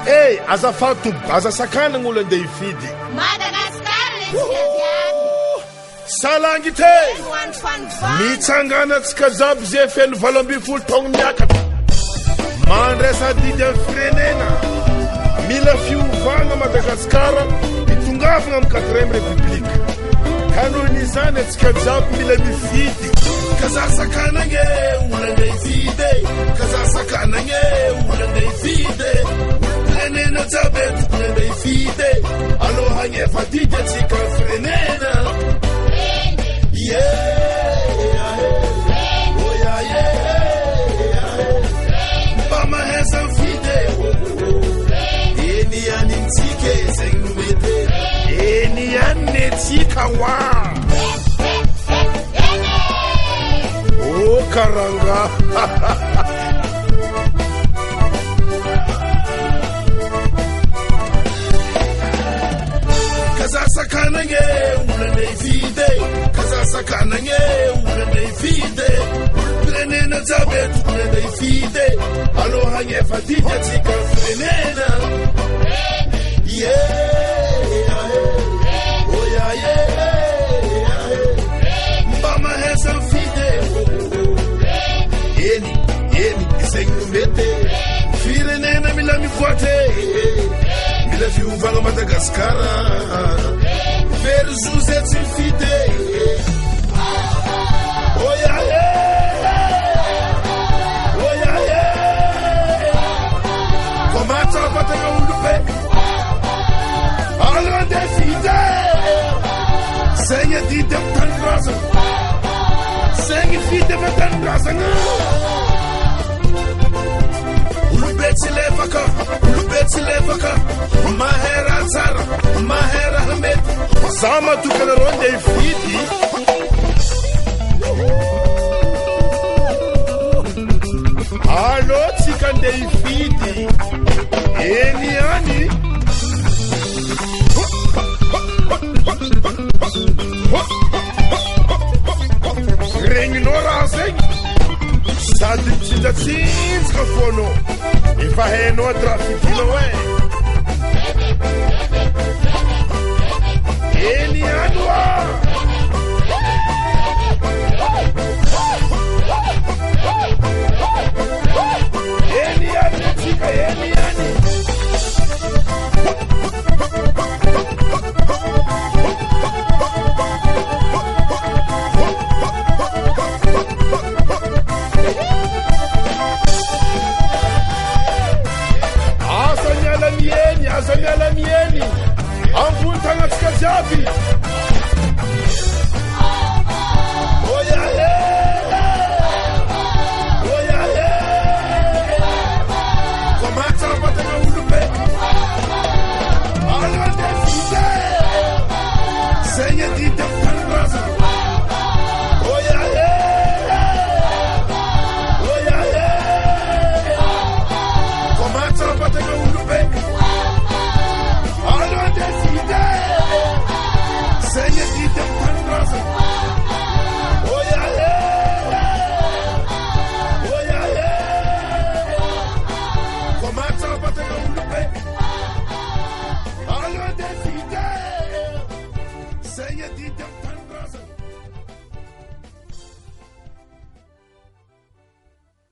Hey, azafady aza sakana gn'olo andeha hifidy. Salangy te mitsanganatsika jiaby zay feno 8 taogno miakatra mandresa didy amin'ny firenena mila fiovagna Madagasikara hitongavagna amin'ny 4e république ka noho n'izany atsika jiaby mila mifidy ka za sakanagne olo andeha hifidy ka za sakanagne olo andeha hifidy firenena jiaby tokony andeha hifidy alohagny efa didy atsika amin'ny firenena. Mama has a video. Any antique saying with it. Any antique. Oh, Karanga. Kazasakanange, ulane vide. Kazasakanange, ulane vide. Prenena zabet, ulane vide. Aloha ngefa dija tika prenena. Yeah. Oh yeah. Mbama hesa vide. Eni, isengu mete. Firenena milami kwate. Mila fiuvanga Madagasikara. Versus ets infide. Oh yeah. Komata pataka ulupe. Allo defide. Senga dide tandraza. Senga fide tandraza. Ulubeti levaka. Mahera Zara. Mahera Ahmed. Sama tukana ronde ifidi. Allo tikande ifidi. Eni ani. Renginora aseng. Sadi psindatsinska fono. Ifa heno trafikino we. Eni anwa. Eni ani tika eni ani. Asanyala mieni. Ampun tanga tika jabi.